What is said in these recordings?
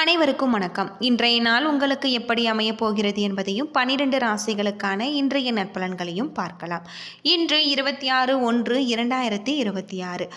அனைவருக்கும் வணக்கம். இன்றைய நாள் உங்களுக்கு எப்படி அமையப் போகிறது என்பதையும் 12 ராசிகளுக்கான இன்றைய நற்பலன்களையும் பார்க்கலாம். இன்று 26/1/2026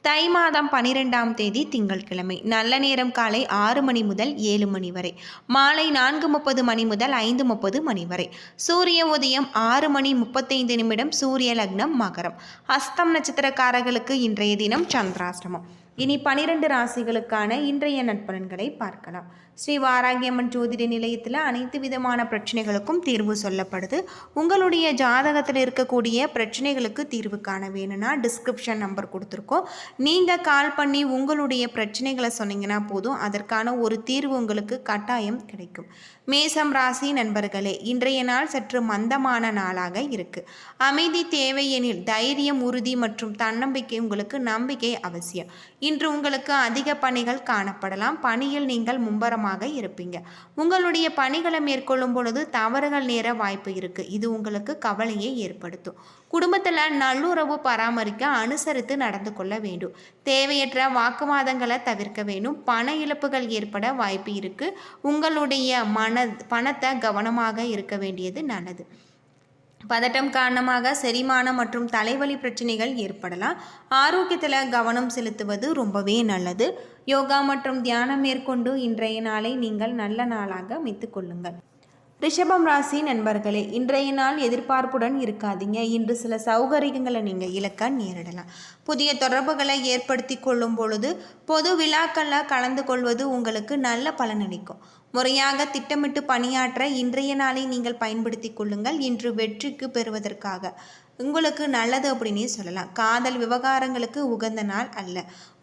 தை மாதம் 12ஆம் தேதி திங்கட்கிழமை. நல்ல நேரம் காலை 6 மணி முதல் 7 மணி வரை, மாலை 4:30 மணி முதல் 5:30 மணி வரை. சூரிய உதயம் 6 மணி 35 நிமிடம். சூரிய லக்னம் மகரம். அஸ்தம் நட்சத்திரக்காரர்களுக்கு இன்றைய தினம் சந்திராஷ்டமம். இனி 12 ராசிகளுக்கான இன்றைய நற்பலன்களை பார்க்கலாம். ஸ்ரீ வாராகியம்மன் ஜோதிட நிலையத்தில் அனைத்து விதமான பிரச்சனைகளுக்கும் தீர்வு சொல்லப்படுது. உங்களுடைய ஜாதகத்தில் இருக்கக்கூடிய பிரச்சனைகளுக்கு தீர்வு காண வேணும்னா டிஸ்கிரிப்ஷன் நம்பர் கொடுத்துருக்கோம். நீங்கள் கால் பண்ணி உங்களுடைய பிரச்சனைகளை சொன்னீங்கன்னா போதும், அதற்கான ஒரு தீர்வு உங்களுக்கு கட்டாயம் கிடைக்கும். மேசம் ராசி நண்பர்களே, இன்றைய நாள் சற்று மந்தமான நாளாக இருக்கு. அமைதி தேவை எனில் தைரியம், உறுதி மற்றும் தன்னம்பிக்கை உங்களுக்கு நம்பிக்கை அவசியம். இன்று உங்களுக்கு அதிக பணிகள் காணப்படலாம். பணியில் நீங்கள் மும்பரமாக இருப்பீங்க. உங்களுடைய பணிகளை மேற்கொள்ளும் பொழுது தவறுகள் நேர வாய்ப்பு இருக்கு. இது உங்களுக்கு கவலையை ஏற்படுத்தும். குடும்பத்தில் நல்லுறவு பராமரிக்க அனுசரித்து நடந்து கொள்ள வேண்டும். தேவையற்ற வாக்குவாதங்களை தவிர்க்க வேண்டும். பண இழப்புகள் ஏற்பட வாய்ப்பு இருக்கு. உங்களுடைய பணத்தை கவனமாக இருக்க வேண்டியது நல்லது. பதட்டம் காரணமாக செரிமானம் மற்றும் தலைவலி பிரச்சனைகள் ஏற்படலாம். ஆரோக்கியத்தில் கவனம் செலுத்துவது ரொம்பவே நல்லது. யோகா மற்றும் தியானம் மேற்கொண்டு இன்றைய நாளை நீங்கள் நல்ல நாளாக அமைத்துக் கொள்ளுங்கள். ரிஷபம் ராசி நண்பர்களே, இன்றைய நாள் எதிர்பார்ப்புடன் இருக்காதீங்க. இன்று சில சௌகரியங்களை நீங்கள் இழக்க நேரிடலாம். புதிய தொடர்புகளை ஏற்படுத்தி கொள்ளும் பொழுது பொது விழாக்களில் கலந்து கொள்வது உங்களுக்கு நல்ல பலனளிக்கும். முறையாக திட்டமிட்டு பணியாற்ற இன்றைய நாளை நீங்கள் பயன்படுத்தி கொள்ளுங்கள். இன்று வெற்றிக்கு பெறுவதற்காக உங்களுக்கு நல்லது அப்படின்னே சொல்லலாம். காதல் விவகாரங்களுக்கு உகந்த நாள் அல்ல.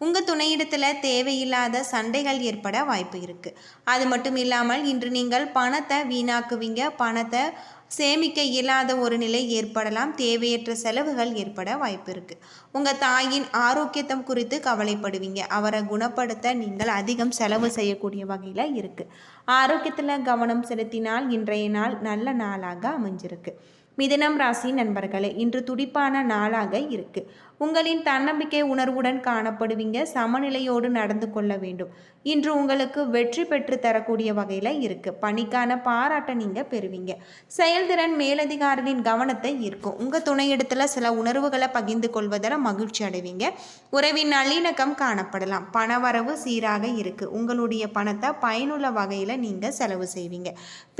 உங்கள் துணையிடத்தில் தேவையில்லாத சண்டைகள் ஏற்பட வாய்ப்பு இருக்குது. அது மட்டும் இல்லாமல் இன்று நீங்கள் பணத்தை வீணாக்குவீங்க. பணத்தை சேமிக்க இயலாத ஒரு நிலை ஏற்படலாம். தேவையற்ற செலவுகள் ஏற்பட வாய்ப்பு இருக்குது. உங்கள் தாயின் ஆரோக்கியத்தை குறித்து கவலைப்படுவீங்க. அவரை குணப்படுத்த நீங்கள் அதிகம் செலவு செய்யக்கூடிய வகையில் இருக்குது. ஆரோக்கியத்தில் கவனம் செலுத்தினால் இன்றைய நாள் நல்ல நாளாக அமைஞ்சிருக்கு. மிதுனம் ராசி நண்பர்களே, இன்று துடிப்பான நாளாக இருக்கு. உங்களின் தன்னம்பிக்கை உணர்வுடன் காணப்படுவீங்க. சமநிலையோடு நடந்து கொள்ள வேண்டும். இன்று உங்களுக்கு வெற்றி பெற்று தரக்கூடிய வகையில் இருக்கு. பணிக்கான பாராட்டை நீங்கள் பெறுவீங்க. செயல்திறன் மேலதிகாரிகளின் கவனத்தை ஈர்க்கும். உங்கள் துணையிடத்தில் சில உணர்வுகளை பகிர்ந்து கொள்வதில் மகிழ்ச்சி அடைவீங்க. உறவின் நல்லிணக்கம் காணப்படலாம். பணவரவு சீராக இருக்கு. உங்களுடைய பணத்தை பயனுள்ள வகையில் நீங்கள் செலவு செய்வீங்க.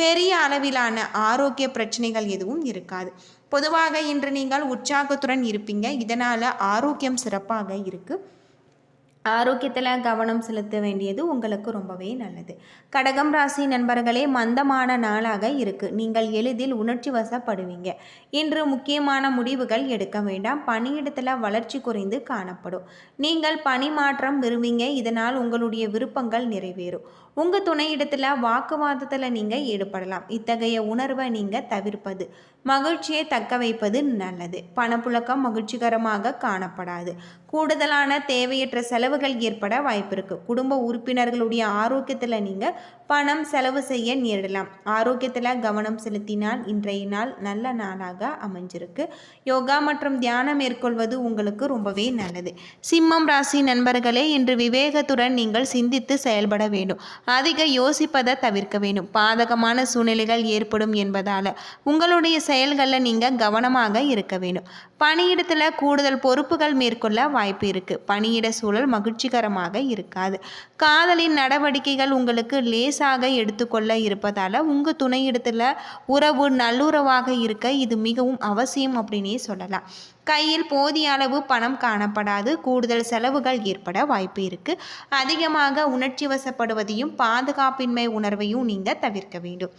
பெரிய அளவிலான ஆரோக்கிய பிரச்சனைகள் எதுவும் இருக்காது. பொதுவாக இன்று நீங்கள் உற்சாகத்துடன் இருப்பீங்க. இதனால் ஆரோக்கியம் சிறப்பாக இருக்குது. ஆரோக்கியத்தில் கவனம் செலுத்த வேண்டியது உங்களுக்கு ரொம்பவே நல்லது. கடகம் ராசி நண்பர்களே, மந்தமான நாளாக இருக்கு. நீங்கள் எளிதில் உணர்ச்சி வசப்படுவீங்க. இன்று முக்கியமான முடிவுகள் எடுக்க வேண்டாம். பணியிடத்தில் வளர்ச்சி குறைந்து காணப்படும். நீங்கள் பணி மாற்றம் விரும்புவீங்க. இதனால் உங்களுடைய விருப்பங்கள் நிறைவேறும். உங்கள் துணையிடத்தில் வாக்குவாதத்தில் நீங்கள் ஈடுபடலாம். இத்தகைய உணர்வை நீங்கள் தவிர்ப்பது, மகிழ்ச்சியை தக்க வைப்பது நல்லது. பணப்புழக்கம் மகிழ்ச்சிகரமாக காணப்படாது. கூடுதலான தேவையற்ற செலவுகள் ஏற்பட வாய்ப்பு இருக்கு. குடும்ப உறுப்பினர்களுடைய ஆரோக்கியத்தில் நீங்கள் பணம் செலவு செய்ய நேரிடலாம். ஆரோக்கியத்தில் கவனம் செலுத்தினால் இன்றைய நாள் நல்ல நாளாக அமைஞ்சிருக்கு. யோகா மற்றும் தியானம் மேற்கொள்வது உங்களுக்கு ரொம்பவே நல்லது. சிம்மம் ராசி நண்பர்களே, இன்று விவேகத்துடன் நீங்கள் சிந்தித்து செயல்பட வேண்டும். அதிக யோசிப்பதை தவிர்க்க வேண்டும். பாதகமான சூழ்நிலைகள் ஏற்படும் என்பதால் உங்களுடைய செயல்களில் நீங்கள் கவனமாக இருக்க வேண்டும். பணியிடத்தில் கூடுதல் பொறுப்புகள் மேற்கொள்ள வாய்ப்பு இருக்குது. பணியிட சூழல் மகிழ்ச்சிகரமாக இருக்காது. காதலின் நடவடிக்கைகள் உங்களுக்கு லேசாக எடுத்துக்கொள்ள இருப்பதால் உங்கள் துணையிடத்தில் உறவு நல்லுறவாக இருக்க இது மிகவும் அவசியம் அப்படின்னே சொல்லலாம். கையில் போதிய அளவு பணம் காணப்படாது. கூடுதல் செலவுகள் ஏற்பட வாய்ப்பு இருக்குது. அதிகமாக உணர்ச்சி வசப்படுவதையும் பாதுகாப்பின்மை உணர்வையும் நீங்கள் தவிர்க்க வேண்டும்.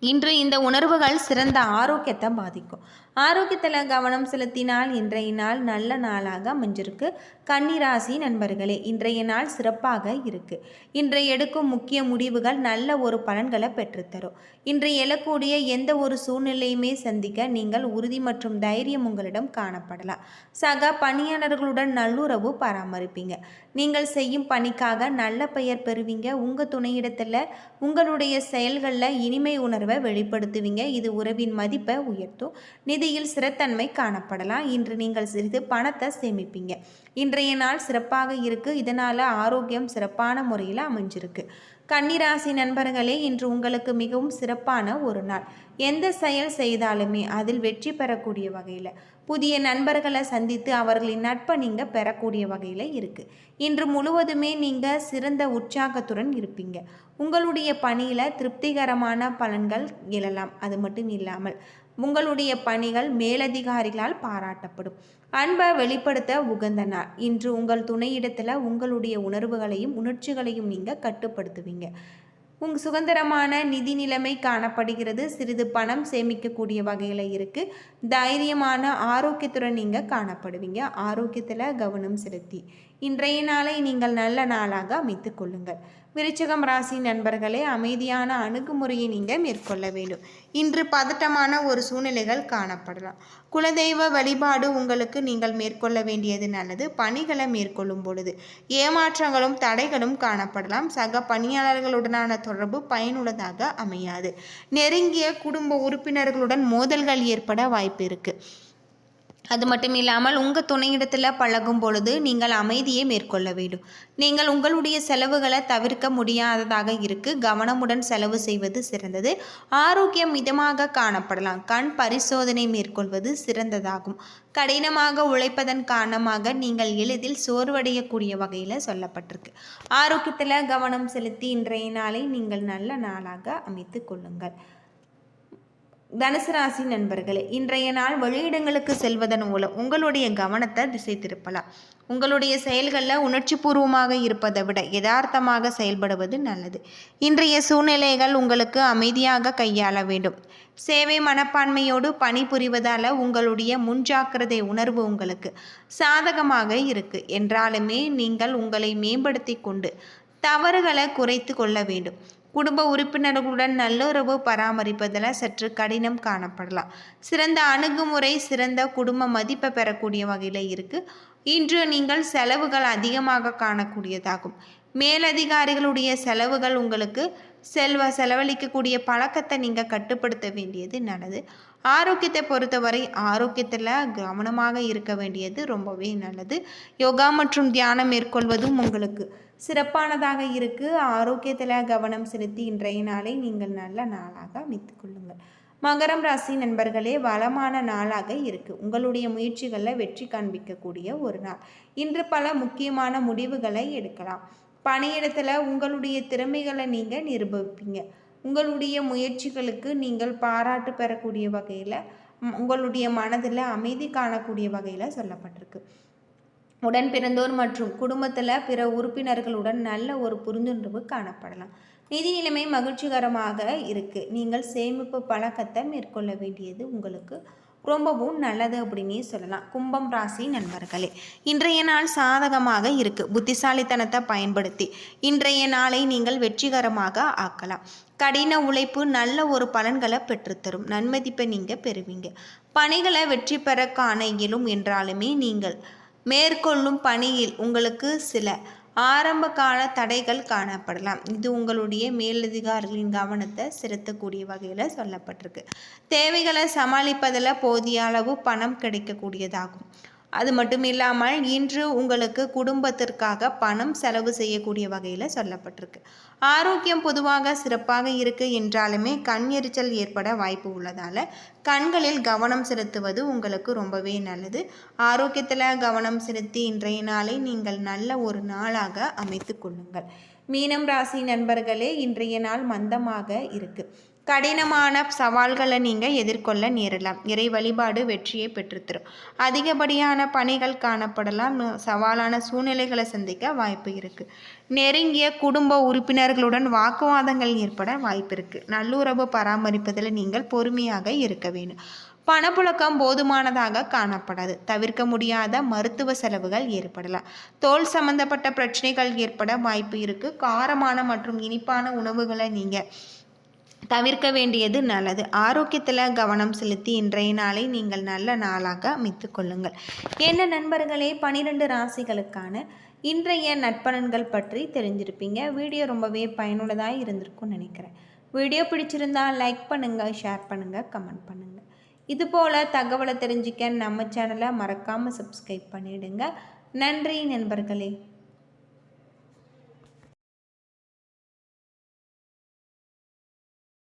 இன்று இந்த உணர்வுகள் சிறந்த ஆரோக்கியத்தை பாதிக்கும். ஆரோக்கியத்தில் கவனம் செலுத்தினால் இன்றைய நாள் நல்ல நாளாக அமைஞ்சிருக்கு. கன்னிராசி நண்பர்களே, இன்றைய நாள் சிறப்பாக இருக்கு. இன்று எடுக்கும் முக்கிய முடிவுகள் நல்ல ஒரு பலன்களை பெற்றுத்தரும். இன்று எழக்கூடிய எந்த ஒரு சூழ்நிலையுமே சந்திக்க நீங்கள் உறுதி மற்றும் தைரியம் உங்களிடம் காணப்படலாம். சக பணியாளர்களுடன் நல்லுறவு பராமரிப்பீங்க. நீங்கள் செய்யும் பணிக்காக நல்ல பெயர் பெறுவீங்க. உங்கள் துணையிடத்தில் உங்களுடைய செயல்களில் இனிமை உணர்வை வெளிப்படுத்துவீங்க. இது உறவின் மதிப்பை உயர்த்தும். நிதியில் ஸ்திரத்தன்மை காணப்படலாம். இன்று நீங்கள் சிறிது பணத்தை சேமிப்பீங்க. இன்றைய நாள் சிறப்பாக இருக்குது. இதனால் ஆரோக்கியம் சிறப்பான முறையில் அமைஞ்சிருக்கு. கன்னிராசி நண்பர்களே, இன்று உங்களுக்கு மிகவும் சிறப்பான ஒரு நாள். எந்த செயல் செய்தாலுமே அதில் வெற்றி பெறக்கூடிய வகையில், புதிய நண்பர்களை சந்தித்து அவர்களின் நட்பை நீங்கள் பெறக்கூடிய வகையில் இருக்குது. இன்று முழுவதுமே நீங்கள் சிறந்த உற்சாகத்துடன் இருப்பீங்க. உங்களுடைய பணியில் திருப்திகரமான பலன்கள் எழலாம். அது மட்டும் இல்லாமல் உங்களுடைய பணிகள் மேலதிகாரிகளால் பாராட்டப்படும். அன்பை வெளிப்படுத்த உகந்த நாள். இன்று உங்கள் துணையிடத்தில் உங்களுடைய உணர்வுகளையும் உணர்ச்சிகளையும் நீங்கள் கட்டுப்படுத்துவீங்க. உங்கள் சுதந்திரமான நிதி நிலைமை காணப்படுகிறது. சிறிது பணம் சேமிக்கக்கூடிய வகையில் இருக்குது. தைரியமான ஆரோக்கியத்துடன் நீங்கள் காணப்படுவீங்க. ஆரோக்கியத்தில் கவனம் செலுத்தி இன்றைய நாளை நீங்கள் நல்ல நாளாக அமைத்து கொள்ளுங்கள். விருச்சிகம் ராசி நண்பர்களே, அமைதியான அணுகுமுறையை நீங்கள் மேற்கொள்ள வேண்டும். இன்று பதட்டமான ஒரு சூழ்நிலைகள் காணப்படலாம். குலதெய்வ வழிபாடு உங்களுக்கு நீங்கள் மேற்கொள்ள வேண்டியது நல்லது. பணிகளை மேற்கொள்ளும் பொழுது ஏமாற்றங்களும் தடைகளும் காணப்படலாம். சக பணியாளர்களுடனான தொடர்பு பயனுள்ளதாக அமையாது. நெருங்கிய குடும்ப உறுப்பினர்களுடன் மோதல்கள் ஏற்பட வாய்ப்பு இருக்குது. அது மட்டும் இல்லாமல் உங்கள் துணையிடத்தில் பழகும் பொழுது நீங்கள் அமைதியை மேற்கொள்ள வேண்டும். நீங்கள் உங்களுடைய செலவுகளை தவிர்க்க முடியாததாக இருக்குது. கவனமுடன் செலவு செய்வது சிறந்தது. ஆரோக்கியம் மிதமாக காணப்படலாம். கண் பரிசோதனை மேற்கொள்வது சிறந்ததாகும். கடினமாக உழைப்பதன் காரணமாக நீங்கள் எளிதில் சோர்வடையக்கூடிய வகையில் சொல்லப்பட்டிருக்கு. ஆரோக்கியத்தில் கவனம் செலுத்தி இன்றைய நாளை நீங்கள் நல்ல நாளாக அமைத்து கொள்ளுங்கள். தனுசு ராசி நண்பர்களே, இன்றைய நாள் வெளியிடங்களுக்கு செல்வதன் மூலம் உங்களுடைய கவனத்தை திசை திருப்பலாம். உங்களுடைய செயல்களில் உணர்ச்சி பூர்வமாக இருப்பதை விட யதார்த்தமாக செயல்படுவது நல்லது. இன்றைய சூழ்நிலைகள் உங்களுக்கு அமைதியாக கையாள வேண்டும். சேவை மனப்பான்மையோடு பணிபுரிவதால் உங்களுடைய முன்ஜாக்கிரதை உணர்வு உங்களுக்கு சாதகமாக இருக்கு. என்றாலுமே நீங்கள் உங்களை மேம்படுத்தி கொண்டு தவறுகளை குறைத்து கொள்ள வேண்டும். குடும்ப உறுப்பினர்களுடன் நல்லுறவு பராமரிப்பதில் சற்று கடினம் காணப்படலாம். சிறந்த அணுகுமுறை சிறந்த குடும்ப மதிப்பை பெறக்கூடிய வகையில் இருக்குது. இன்று நீங்கள் செலவுகள் அதிகமாக காணக்கூடியதாகும். மேலதிகாரிகளுடைய செலவுகள் உங்களுக்கு செலவழிக்கக்கூடிய பழக்கத்தை நீங்கள் கட்டுப்படுத்த வேண்டியது நல்லது. ஆரோக்கியத்தை பொறுத்தவரை ஆரோக்கியத்தில் கவனமாக இருக்க வேண்டியது ரொம்பவே நல்லது. யோகா மற்றும் தியானம் மேற்கொள்வதும் உங்களுக்கு சிறப்பானதாக இருக்குது. ஆரோக்கியத்தில் கவனம் செலுத்தி இன்றைய நாளை நீங்கள் நல்ல நாளாக அமைத்து கொள்ளுங்கள். மகரம் ராசி நண்பர்களே, வளமான நாளாக இருக்குது. உங்களுடைய முயற்சிகளில் வெற்றி காண்பிக்கக்கூடிய ஒரு நாள். இன்று பல முக்கியமான முடிவுகளை எடுக்கலாம். பணியிடத்தில் உங்களுடைய திறமைகளை நீங்கள் நிரூபிப்பீங்க. உங்களுடைய முயற்சிகளுக்கு நீங்கள் பாராட்டு பெறக்கூடிய வகையில் உங்களுடைய மனதில் அமைதி காணக்கூடிய வகையில் சொல்லப்பட்டிருக்கு. உடன் பிறந்தோர் மற்றும் குடும்பத்தில் பிற உறுப்பினர்களுடன் நல்ல ஒரு புரிந்துணர்வு காணப்படலாம். நிதி நிலைமை மகிழ்ச்சிகரமாக இருக்குது. நீங்கள் சேமிப்பு பழக்கத்தை மேற்கொள்ள வேண்டியது உங்களுக்கு ரொம்பவும் நல்லது அப்படின்னே சொல்லலாம். கும்பம் ராசி நண்பர்களே, இன்றைய நாள் சாதகமாக இருக்குது. புத்திசாலித்தனத்தை பயன்படுத்தி இன்றைய நாளை நீங்கள் வெற்றிகரமாக ஆக்கலாம். கடின உழைப்பு நல்ல ஒரு பலன்களை பெற்றுத்தரும். நன்மதிப்பை நீங்கள் பெறுவீங்க. பணிகளை வெற்றி பெற காண இயலும். என்றாலுமே நீங்கள் மேற்கொள்ளும் பணியில் உங்களுக்கு சில ஆரம்ப கால தடைகள் காணப்படலாம். இது உங்களுடைய மேலதிகாரிகளின் கவனத்தை செலுத்தக்கூடிய வகையில் சொல்லப்பட்டிருக்கு. தேவைகளை சமாளிப்பதில் போதிய அளவு பணம் கிடைக்கக்கூடியதாகும். அது மட்டும் இல்லாமல் இன்று உங்களுக்கு குடும்பத்திற்காக பணம் செலவு செய்யக்கூடிய வகையில் சொல்லப்பட்டிருக்கு. ஆரோக்கியம் பொதுவாக சிறப்பாக இருக்குது. என்றாலுமே கண் எரிச்சல் ஏற்பட வாய்ப்பு உள்ளதால் கண்களில் கவனம் செலுத்துவது உங்களுக்கு ரொம்பவே நல்லது. ஆரோக்கியத்தில் கவனம் செலுத்தி இன்றைய நாளை நீங்கள் நல்ல ஒரு நாளாக அமைத்து கொள்ளுங்கள். மீனம் ராசி நண்பர்களே, இன்றைய நாள் மந்தமாக இருக்குது. கடினமான சவால்களை நீங்கள் எதிர்கொள்ள நேரலாம். இறை வழிபாடு வெற்றியை பெற்றுத்தரும். அதிகப்படியான பணிகள் காணப்படலாம். சவாலான சூழ்நிலைகளை சந்திக்க வாய்ப்பு இருக்குது. நெருங்கிய குடும்ப உறுப்பினர்களுடன் வாக்குவாதங்கள் ஏற்பட வாய்ப்பு இருக்குது. நல்லுறவு பராமரிப்பதில் நீங்கள் பொறுமையாக இருக்க வேண்டும். பணப்புழக்கம் போதுமானதாக காணப்படாது. தவிர்க்க முடியாத மருத்துவ செலவுகள் ஏற்படலாம். தோல் சம்பந்தப்பட்ட பிரச்சனைகள் ஏற்பட வாய்ப்பு இருக்குது. காரமான மற்றும் இனிப்பான உணவுகளை நீங்கள் தவிர்க்க வேண்டியது நல்லது. ஆரோக்கியத்தில் கவனம் செலுத்தி இன்றைய நாளை நீங்கள் நல்ல நாளாக அமைத்து கொள்ளுங்கள். என்ன நண்பர்களே, 12 ராசிகளுக்கான இன்றைய நற்பலன்கள் பற்றி தெரிஞ்சிருப்பீங்க. வீடியோ ரொம்பவே பயனுள்ளதாக இருந்திருக்கும்னு நினைக்கிறேன். வீடியோ பிடிச்சிருந்தால் லைக் பண்ணுங்கள், ஷேர் பண்ணுங்கள், கமெண்ட் பண்ணுங்கள். இதுபோல் தகவலை தெரிஞ்சுக்க நம்ம சேனலை மறக்காமல் சப்ஸ்கிரைப் பண்ணிவிடுங்க. நன்றி நண்பர்களே.